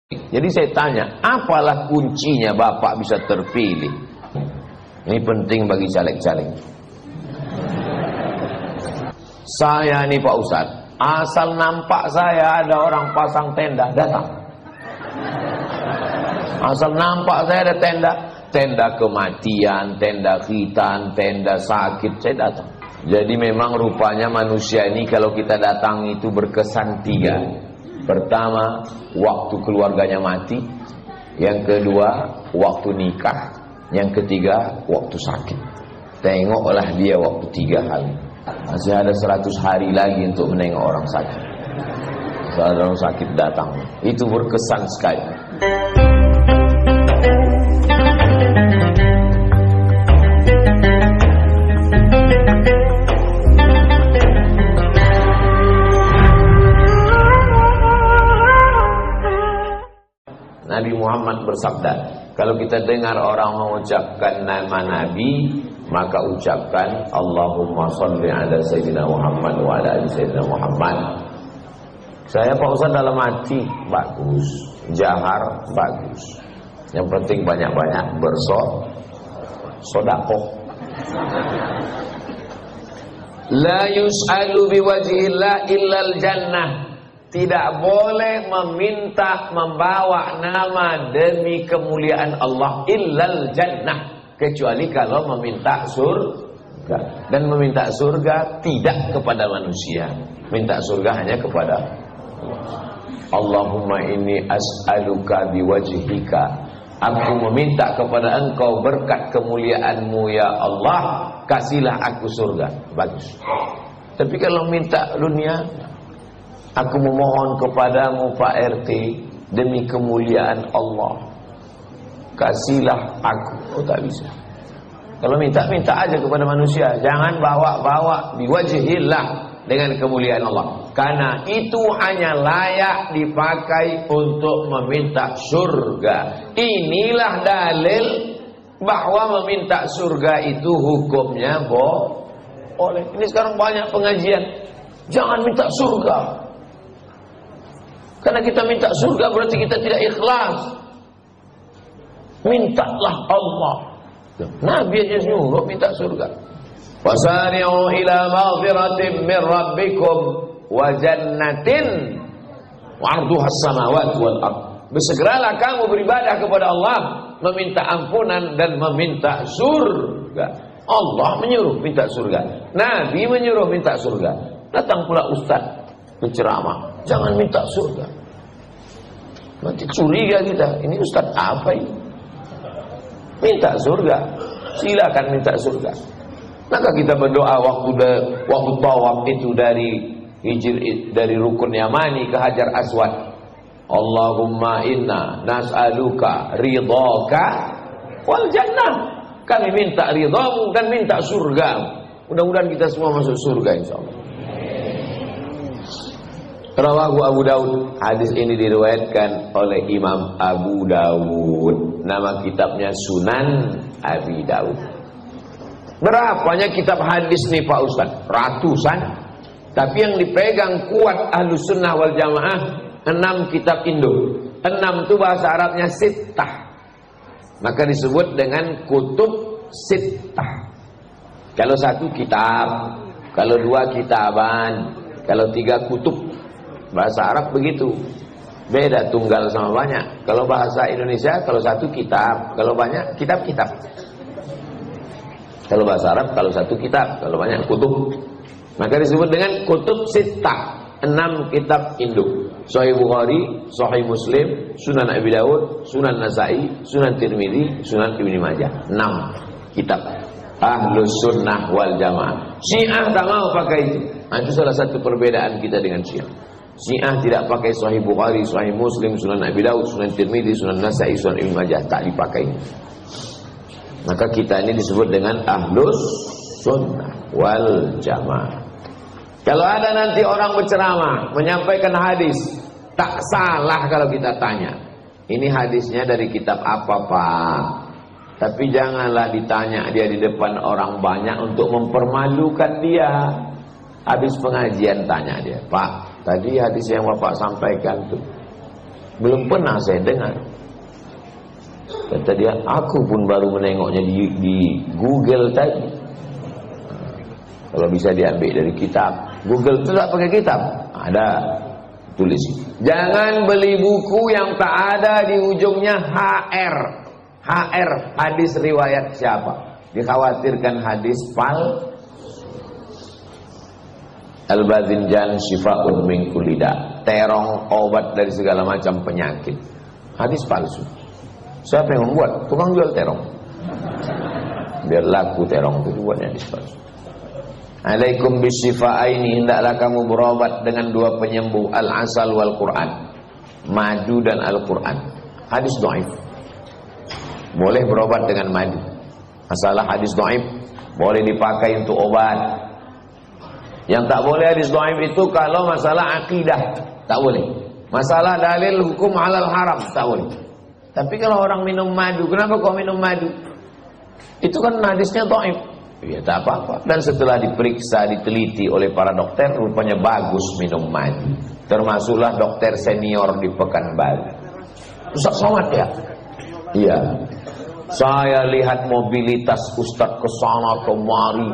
Jadi saya tanya, apalah kuncinya Bapak bisa terpilih? Ini penting bagi caleg-caleg. Saya nih Pak Ustadz, asal nampak saya ada orang pasang tenda, datang. Asal nampak saya ada tenda, tenda kematian, tenda khitan, tenda sakit, saya datang. Jadi memang rupanya manusia ini kalau kita datang itu berkesan tiga. Pertama, waktu keluarganya mati. Yang kedua, waktu nikah. Yang ketiga, waktu sakit. Tengoklah dia waktu 3 hari. Masih ada 100 hari lagi untuk menengok orang sakit. Saat orang sakit datang, itu berkesan sekali. Nabi Muhammad bersabda, kalau kita dengar orang mengucapkan nama Nabi, maka ucapkan Allahumma sholli ala Sayyidina Muhammad wa ala ali Sayyidina Muhammad. Saya Pak Ustaz dalam hati bagus, jahar bagus. Yang penting banyak-banyak bersedekah. La yus'alu biwajhillah illal jannah. Tidak boleh meminta membawa nama demi kemuliaan Allah illal jannah, kecuali kalau meminta surga. Dan meminta surga tidak kepada manusia, minta surga hanya kepada Allah. Allahumma inni as'aluka biwajhika, aku meminta kepada engkau berkat kemuliaanmu ya Allah, kasihlah aku surga. Bagus. Tapi kalau minta dunia, aku memohon kepadamu Pak RT, demi kemuliaan Allah, kasihlah aku. Oh, tak bisa. Kalau minta aja kepada manusia, jangan bawa-bawa biwajhillah, dengan kemuliaan Allah. Karena itu hanya layak dipakai untuk meminta surga. Inilah dalil bahwa meminta surga itu hukumnya boleh. Ini sekarang banyak pengajian, jangan minta surga. Karena kita minta surga berarti kita tidak ikhlas. Mintalah Allah. Nabi aja nyuruh minta surga. Wasari'u ila maghfiratin min rabbikum wa jannatin 'arduhas samawati wal ardh. Bersegeralah kamu beribadah kepada Allah, meminta ampunan dan meminta surga. Allah menyuruh minta surga. Nabi menyuruh minta surga. Datang pula ustaz penceramah, jangan minta surga. Nanti curiga kita, ini ustaz apa ini? Minta surga, silakan minta surga. Maka kita berdoa waktu tawaf itu dari rukun Yamani ke Hajar Aswad. Allahumma inna nas'aluka ridhaka wal jannah. Kami minta ridhamu dan minta surga. Mudah-mudahan kita semua masuk surga insyaallah. Rawahu Abu Daud. Hadis ini diriwayatkan oleh Imam Abu Daud. Nama kitabnya Sunan Abi Daud. Berapanya kitab hadis nih Pak Ustaz? Ratusan. Tapi yang dipegang kuat Ahlus Sunnah wal Jamaah 6 kitab induk. 6 itu bahasa Arabnya sittah. Maka disebut dengan kutub sittah. Kalau 1 kitab, kalau 2 kitaban, kalau 3 kutub. Bahasa Arab begitu. Beda tunggal sama banyak. Kalau bahasa Indonesia, kalau 1 kitab, kalau banyak kitab-kitab. Kalau bahasa Arab, kalau 1 kitab, kalau banyak kutub. Maka disebut dengan kutub sittah, 6 kitab induk. Sahih Bukhari, Sahih Muslim, Sunan Abi Daud, Sunan Nasa'i, Sunan Tirmidzi, Sunan Ibnu Majah. 6 kitab. Ahlus Sunnah wal Jamaah. Syiah tak mau pakai itu. Nah, itu salah satu perbedaan kita dengan Syiah. Syiah tidak pakai Sahih Bukhari, Sahih Muslim, Sunan Abi Daud, Sunan Tirmidzi, Sunan Nasa'i, Sunan Ibnu Majah, tak dipakai. Maka kita ini disebut dengan Ahlus Sunnah wal Jamaah. Kalau ada nanti orang berceramah menyampaikan hadis, tak salah kalau kita tanya, ini hadisnya dari kitab apa Pak? Tapi janganlah ditanya dia di depan orang banyak untuk mempermalukan dia. Habis pengajian tanya dia, Pak, tadi hadis yang Bapak sampaikan tuh Belum pernah saya dengar. Kata dia, aku pun baru menengoknya di Google tadi. Kalau bisa diambil dari kitab. Google itu tak pakai kitab. Ada tulis. Jangan beli buku yang tak ada di ujungnya HR. HR, hadis riwayat siapa? Dikhawatirkan hadis Al-Badhinjan Syifa'un min kulli da'. Terong obat dari segala macam penyakit. Hadis palsu. Siapa yang membuat? Tukang jual terong. Biar laku terong itu buatnya hadis palsu. Alaikum bisyifa'aini, hendaklah kamu berobat dengan dua penyembuh, al-asal wal Quran. Madu dan Al-Quran. Hadis dhaif. Boleh berobat dengan madu. Masalah hadis dhaif boleh dipakai untuk obat. Yang tak boleh hadis dhaif itu kalau masalah akidah, tak boleh. Masalah dalil hukum halal haram, tak boleh. Tapi kalau orang minum madu, kenapa kau minum madu? Itu kan hadisnya dhaif. Ya tak apa-apa. Dan setelah diperiksa, diteliti oleh para dokter, rupanya bagus minum madu. Termasuklah dokter senior di Pekanbaru. Ustaz Somad ya? Iya. Saya lihat mobilitas Ustaz kesana kemari.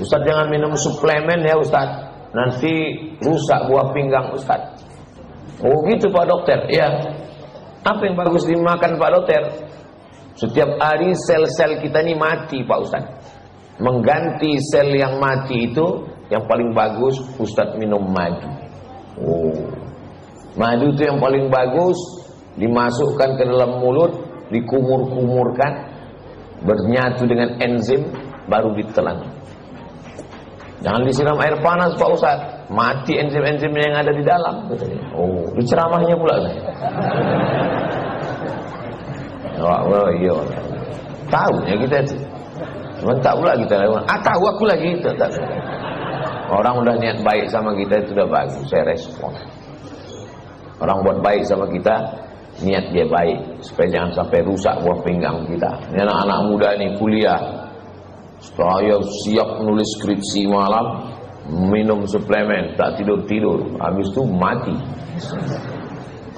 Ustaz jangan minum suplemen ya Ustaz, nanti rusak buah pinggang Ustaz. Oh gitu Pak Dokter. Ya. Apa yang bagus dimakan Pak Dokter? Setiap hari sel-sel kita ini mati Pak Ustaz. Mengganti sel yang mati itu yang paling bagus Ustaz minum madu. Oh. Madu itu yang paling bagus, dimasukkan ke dalam mulut, dikumur-kumurkan, bernyatu dengan enzim, baru ditelan. Jangan disiram air panas Pak Ustaz, mati enzim-enzimnya yang ada di dalam. Oh, di ceramahnya pula saya. Oh iya, tahu ya kita itu. Cuma tak pula kita. Tahu aku lagi itu. Orang udah niat baik sama kita itu udah bagus, saya respon. Orang buat baik sama kita, niat dia baik supaya jangan sampai rusak buah pinggang kita. Ini anak-anak muda ini kuliah. Saya siap menulis skripsi malam, minum suplemen, tak tidur-tidur, habis itu mati.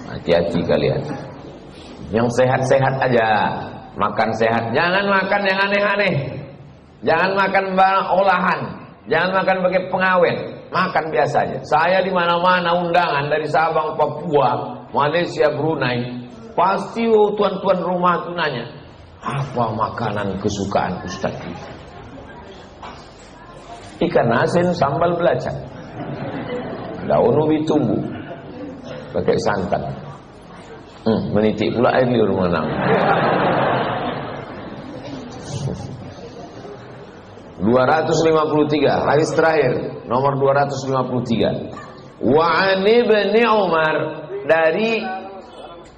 Hati-hati kalian. Yang sehat-sehat aja, makan sehat. Jangan makan yang aneh-aneh. Jangan makan barang olahan. Jangan makan pakai pengawet. Makan biasa aja. Saya di mana-mana undangan dari Sabang, Papua, Malaysia, Brunei, pasti tuan-tuan rumah itu nanya, apa makanan kesukaan Ustaz? Ikan asin sambal belacan, daun ubi tumbuh, pakai santan. Menitik pula air liur menang. 253 hadis terakhir, nomor 253. Wa an ibni Umar, dari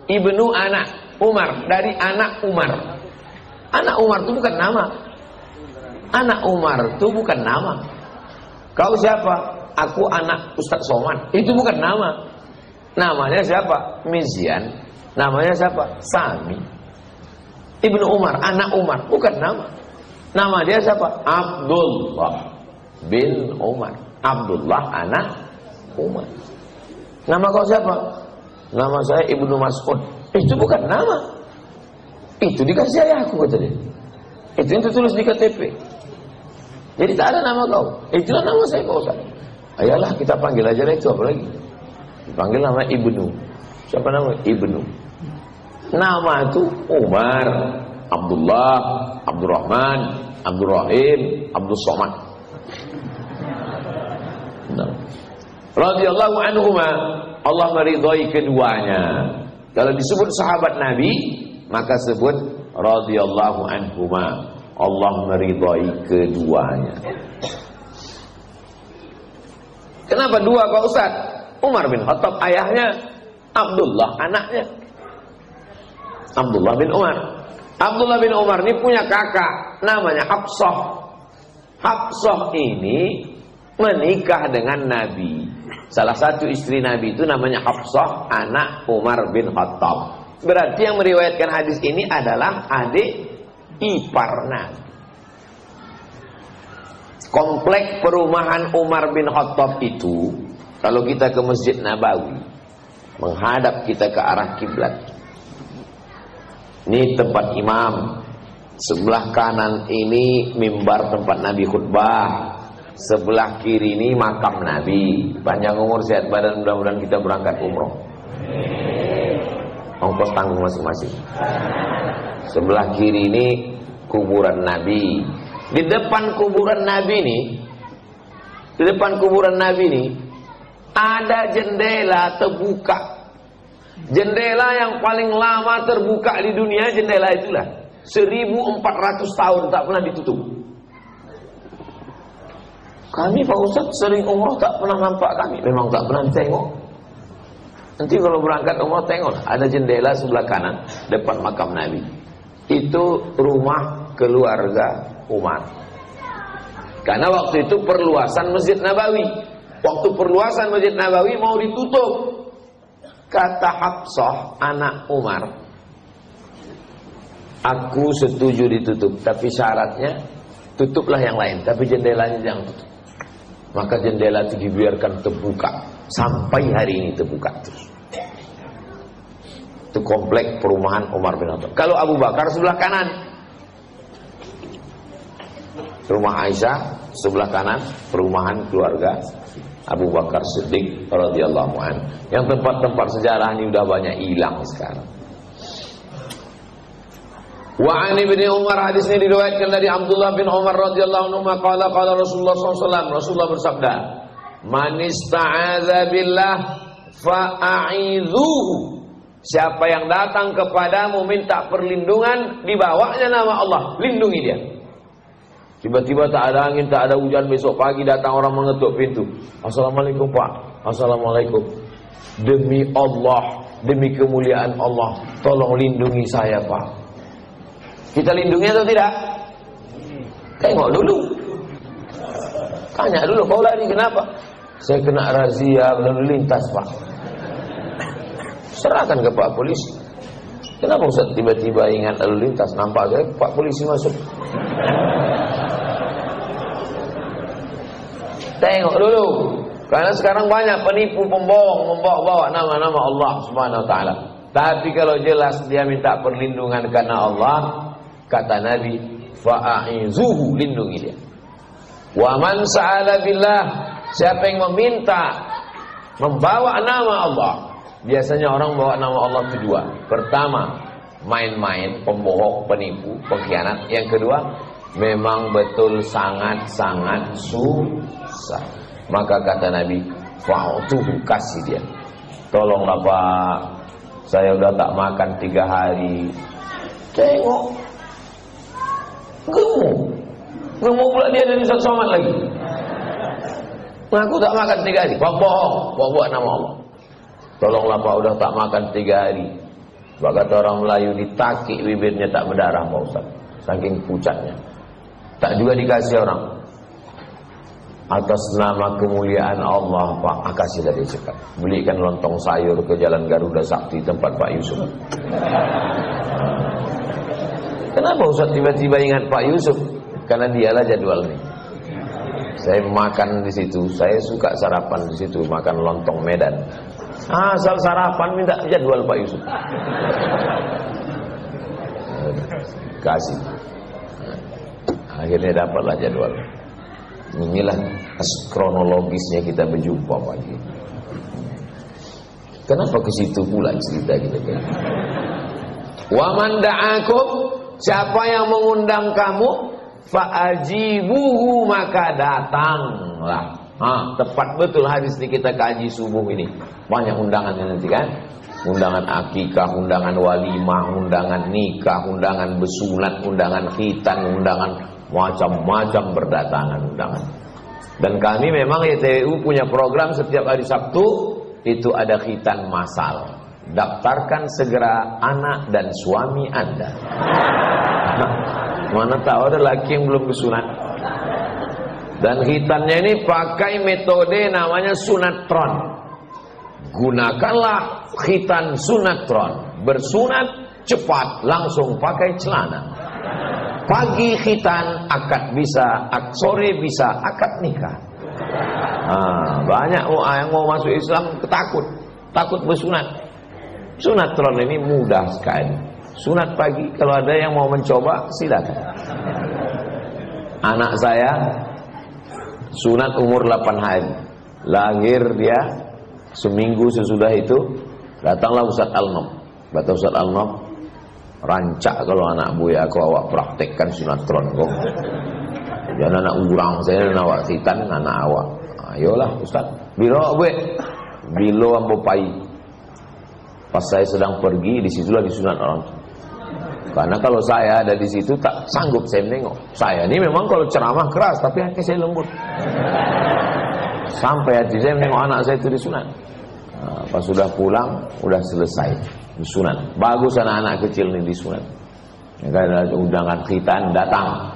ibnu anak Umar, dari anak Umar. Anak Umar itu bukan nama. Anak Umar itu bukan nama. Kau siapa? Aku anak Ustaz Somad. Itu bukan nama. Namanya siapa? Mizyan. Namanya siapa? Sami. Ibnu Umar, anak Umar, bukan nama. Nama dia siapa? Abdullah bin Umar. Abdullah anak Umar. Nama kau siapa? Nama saya Ibnu Mas'ud. Itu bukan nama. Itu dikasih ayahku kata dia. Itu yang tertulis di KTP. Jadi tak ada nama kau. Itulah nama saya Pak Ustaz. Ayolah kita panggil aja lah itu, apa lagi? Dipanggil nama Ibnu. Siapa nama? Ibnu. Nama itu Umar, Abdullah, Abdurrahman, Abdurrahim, Abdul Somad. Nah. Radhiyallahu anhuma, Allah meridhai keduanya. Kalau disebut sahabat Nabi, maka sebut radhiyallahu anhuma. Allah meridhai keduanya. Kenapa dua Pak Ustaz? Umar bin Khattab ayahnya, Abdullah anaknya. Abdullah bin Umar. Abdullah bin Umar ini punya kakak namanya Hafsah. Hafsah ini menikah dengan Nabi. Salah satu istri Nabi itu namanya Hafsah, anak Umar bin Khattab. Berarti yang meriwayatkan hadis ini adalah adik ipar Nabi. Komplek perumahan Umar bin Khattab itu, kalau kita ke Masjid Nabawi, menghadap kita ke arah kiblat. Ini tempat imam. Sebelah kanan ini mimbar tempat Nabi khutbah. Sebelah kiri ini makam Nabi. Panjang umur, sehat badan, mudah-mudahan kita berangkat umroh. Ongkos tanggung masing-masing. Sebelah kiri ini kuburan Nabi. Di depan kuburan Nabi ini, ada jendela terbuka. Jendela yang paling lama terbuka di dunia, jendela itulah 1400 tahun tak pernah ditutup. Kami Pak Ustaz sering umroh tak pernah nampak kami. Memang tak pernah tengok. Nanti kalau berangkat umroh tengok, ada jendela sebelah kanan depan makam Nabi. Itu rumah keluarga Umar. Karena waktu itu perluasan Masjid Nabawi. Waktu perluasan Masjid Nabawi mau ditutup. Kata Hafsah anak Umar, aku setuju ditutup, tapi syaratnya tutuplah yang lain, tapi jendelanya jangan tutup. Maka jendela itu dibiarkan terbuka sampai hari ini terbuka terus. Itu komplek perumahan Umar bin Khattab. Kalau Abu Bakar sebelah kanan, rumah Aisyah sebelah kanan, perumahan keluarga Abu Bakar Siddiq radhiyallahu anhu. Yang tempat-tempat sejarah ini udah banyak hilang sekarang. Wa an ibni Umar, hadis ini diriwayatkan dari Abdullah bin Umar radhiyallahu anhu qala qala Rasulullah SAW. Rasulullah bersabda, "Man ista'adza billah fa'idzuhu." Siapa yang datang kepadamu minta perlindungan, dibawanya nama Allah, lindungi dia. Tiba-tiba tak ada angin, tak ada hujan, besok pagi datang orang mengetuk pintu. Assalamualaikum Pak. Assalamualaikum. Demi Allah, demi kemuliaan Allah, tolong lindungi saya Pak. Kita lindungi atau tidak? Tengok dulu. Tanya dulu, kau lari kenapa? Saya kena razia lalu lintas Pak. Serahkan ke Pak Polisi. Kenapa Ustaz tiba-tiba ingat lalu lintas? Nampak saya Pak Polisi masuk. Tengok dulu. Karena sekarang banyak penipu, pembohong, membawa-bawa nama-nama Allah Subhanahu wa taala. Tapi kalau jelas dia minta perlindungan karena Allah, kata Nabi, fa'izuhu, lindungi dia. Wa man sa'ala billah, siapa yang meminta membawa nama Allah. Biasanya orang bawa nama Allah itu dua. Pertama, main-main, pembohong, penipu, pengkhianat. Yang kedua, memang betul sangat-sangat susah. Maka kata Nabi, fa'utuhu, kasih dia. Tolonglah Pak, saya udah tak makan 3 hari. Tengok, gemuk pula dia dari Ustaz Somad lagi. Aku tak makan 3 hari. Bohong, bawa nama Allah. Tolonglah Pak, udah tak makan 3 hari. Sebab kata orang Melayu, ditakik bibirnya tak berdarah Pak Ustaz, saking pucatnya. Tak juga dikasih orang. Atas nama kemuliaan Allah Pak, kasih dari cepat. Belikan lontong sayur ke Jalan Garuda Sakti tempat Pak Yusuf. Kenapa Ustaz tiba-tiba ingat Pak Yusuf? Karena dialah jadwalnya. Saya makan di situ, saya suka sarapan di situ, makan lontong Medan. Asal sarapan minta jadwal Pak Yusuf. Kasih. Akhirnya dapatlah jadwal. Inilah kronologisnya kita berjumpa pagi. Kenapa ke situ pula cerita kita? Wa man da'akum, siapa yang mengundang kamu, fa'ajibuhu, maka datanglah. Tepat betul hadis ini kita kaji subuh ini. Banyak undangannya nanti kan? Undangan akikah, undangan walimah, undangan nikah, undangan besunat, undangan khitan, undangan macam-macam berdatangan undangan. Dan kami memang YTWU punya program setiap hari Sabtu itu ada khitan massal. Daftarkan segera anak dan suami Anda. Mana tahu ada laki yang belum bersunat. Dan khitannya ini pakai metode namanya sunatron. Gunakanlah khitan sunatron. Bersunat cepat, langsung pakai celana. Pagi khitan, akad bisa, sore bisa, akad nikah. Banyak yang mau masuk Islam ketakut. takut bersunat. Sunatron ini mudah sekali. Sunat pagi, kalau ada yang mau mencoba silakan. Anak saya sunat umur 8 hari. Lahir dia seminggu sesudah itu datanglah Ustaz Al-Nom. Kata Ustaz Al-Nom, rancak kalau anak buaya aku awak praktekkan sunatron kok. Jangan anak urang saya awak khitan anak awak. Ayolah Ustaz. Bilo buat. Bilo ambo pai. Pas saya sedang pergi, disitulah disunat orang. Karena kalau saya ada di situ tak sanggup saya menengok. Saya ini memang kalau ceramah keras, tapi hati saya lembut. Sampai hati saya menengok anak saya itu disunat. Nah, pas sudah pulang, udah selesai disunat. Bagus anak-anak kecil ini disunat. Ya, ada undangan khitan datang.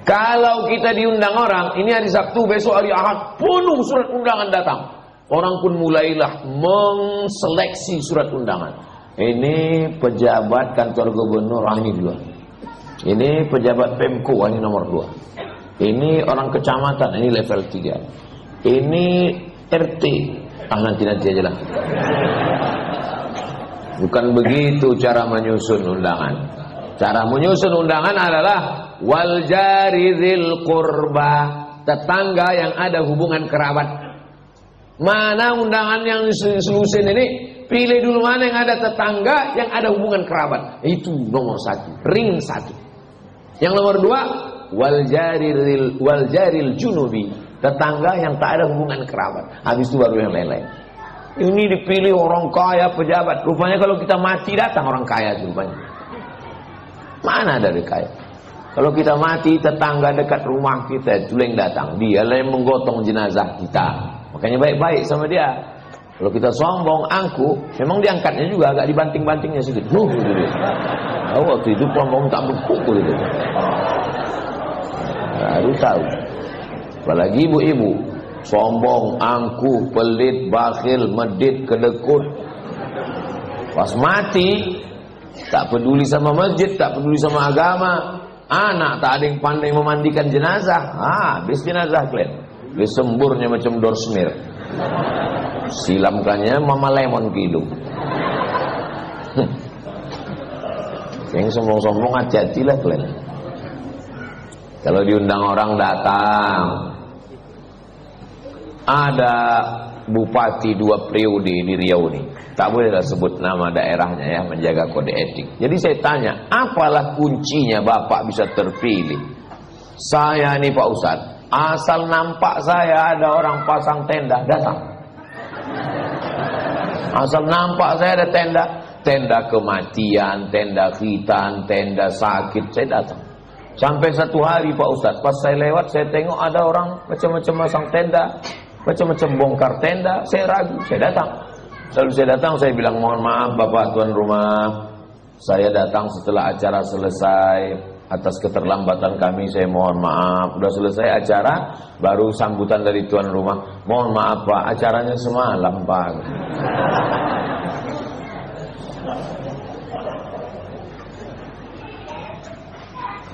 Kalau kita diundang orang, ini hari Sabtu, besok hari Ahad, penuh surat undangan datang. Orang pun mulailah mengseleksi surat undangan. Ini pejabat kantor gubernur, ini 2. Ini pejabat Pemko, ini nomor 2. Ini orang kecamatan, ini level 3. Ini RT, nanti aja lah. Bukan begitu cara menyusun undangan. Cara menyusun undangan adalah wal jari dzil qurba, tetangga yang ada hubungan kerabat. Mana undangan yang disusun ini? Pilih dulu mana yang ada tetangga yang ada hubungan kerabat. Itu nomor 1, ring 1. Yang nomor 2, wal jaril junubi, tetangga yang tak ada hubungan kerabat. Habis itu baru yang lain-lain. Ini dipilih orang kaya, pejabat. Rupanya kalau kita mati datang orang kaya rupanya. Mana dari kaya? Kalau kita mati, tetangga dekat rumah kita itu yang datang. Dia yang menggotong jenazah kita. Makanya baik-baik sama dia. Kalau kita sombong, angkuh, memang diangkatnya juga agak dibanting-bantingnya sedikit. Gitu dia. Oh, waktu itu sombong tak berkumpul itu. Baru tahu. Apalagi ibu-ibu, sombong, angkuh, pelit, bakhil, medit, kedekut. Pas mati, tak peduli sama masjid, tak peduli sama agama. Anak tak ada yang pandai memandikan jenazah. Habis jenazah kalian. Disemburnya macam dorsmir. Silamkannya mama lemon ke hidung. Yang sombong-sombong hati-hatilah kalian. Kalau diundang orang datang. Ada bupati 2 periode di Riau ini. Tak boleh sebut nama daerahnya ya, menjaga kode etik. Jadi saya tanya, apalah kuncinya Bapak bisa terpilih? Saya nih Pak Ustadz, asal nampak saya ada orang pasang tenda, datang. Asal nampak saya ada tenda, tenda kematian, tenda khitan, tenda sakit, saya datang. Sampai satu hari Pak Ustadz, pas saya lewat, saya tengok ada orang macam-macam pasang tenda, macam-macam bongkar tenda, saya ragu, saya datang. Lalu saya datang, saya bilang mohon maaf Bapak tuan rumah, saya datang setelah acara selesai, atas keterlambatan kami saya mohon maaf. Udah selesai acara, baru sambutan dari tuan rumah, mohon maaf Pak, acaranya semalam Pak.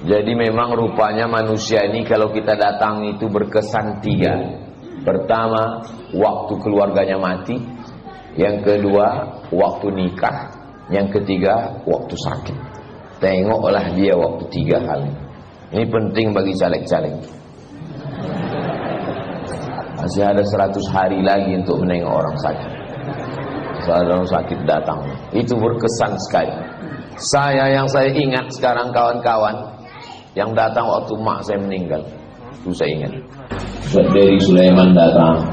Jadi memang rupanya manusia ini kalau kita datang itu berkesan 3. Pertama, waktu keluarganya mati. Yang kedua, waktu nikah. Yang ketiga, waktu sakit. Tengoklah dia waktu 3 hal. Ini penting bagi caleg-caleg. Masih ada 100 hari lagi untuk menengok orang sakit. Saat orang sakit datang, itu berkesan sekali. Yang saya ingat sekarang kawan-kawan yang datang waktu mak saya meninggal, itu saya ingat. Ustaz Dery Sulaiman datang,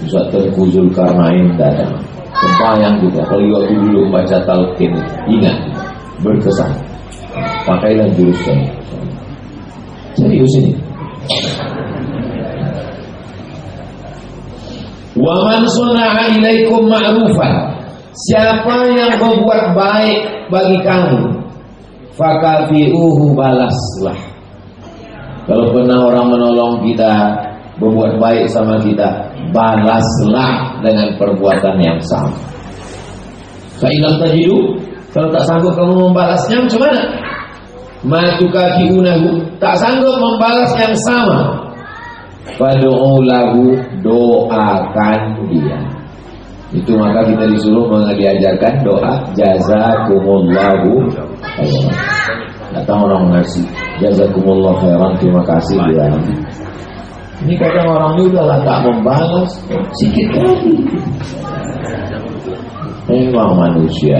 Ustaz Tengku Zulkarnain datang. Sembahyang juga, kalau waktu dulu baca talqin, ingat, berkesan. Pakailah jurus saya. Serius ini. Wa man suna'a ilaikum ma'rufan, siapa yang berbuat baik bagi kamu, fakafi'uhu, balaslah. Kalau pernah orang menolong kita, berbuat baik sama kita, balaslah dengan perbuatan yang sama. Fa'ilam tajidu, kalau tak sanggup kamu membalasnya, macam mana? Matukafi'unahu, tak sanggup membalas yang sama, fad'u lahu, doakan dia. Itu maka kita disuruh diajarkan doa jazakumullahu khairan. Datang orang ngasih jazakumullahu khairan, terima kasih dia. Ini kadang orang ini udah tak membalas, sikit lagi. Memang manusia.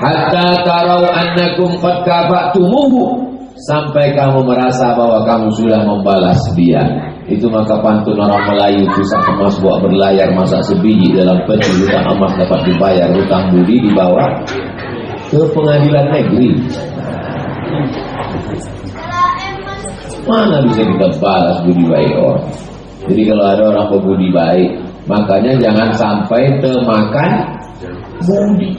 Hatta tarau annakum qad kafatumuhu, sampai kamu merasa bahwa kamu sudah membalas dia. Itu maka pantun orang Melayu, pusat emas buat berlayar, masa sebiji dalam peti, hutang emas dapat dibayar, hutang budi dibawa ke pengadilan negeri. Mana bisa kita balas budi baik orang? Jadi kalau ada orang berbudi baik, makanya jangan sampai termakan budi.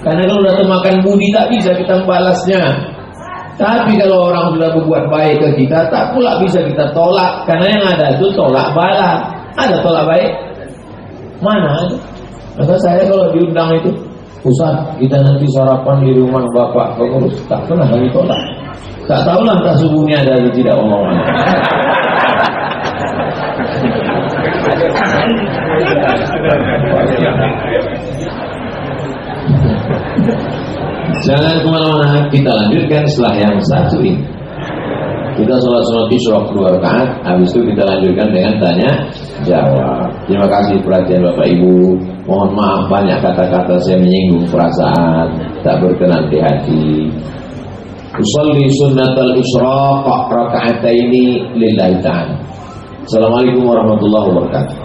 Karena kalau sudah termakan budi tak bisa kita balasnya. Tapi kalau orang sudah berbuat baik ke kita, tak pula bisa kita tolak. Karena yang ada itu tolak balas. Ada tolak baik? Mana ada? Maka saya kalau diundang itu, Ustaz, kita nanti sarapan di rumah Bapak pengurus, tak pernah kami tolak. Tak tahulah entah subuhnya ada atau tidak omongan. Jangan kemana-mana, kita lanjutkan setelah yang satu ini. Kita sholat sunat isyraq 2 rakaat, habis itu kita lanjutkan dengan tanya jawab. Terima kasih perhatian Bapak Ibu. Mohon maaf banyak kata-kata saya menyinggung perasaan, tak berkenan di hati. Usolli sunnatal isyraq raka'ataini lillahi ta'ala. Assalamualaikum warahmatullahi wabarakatuh.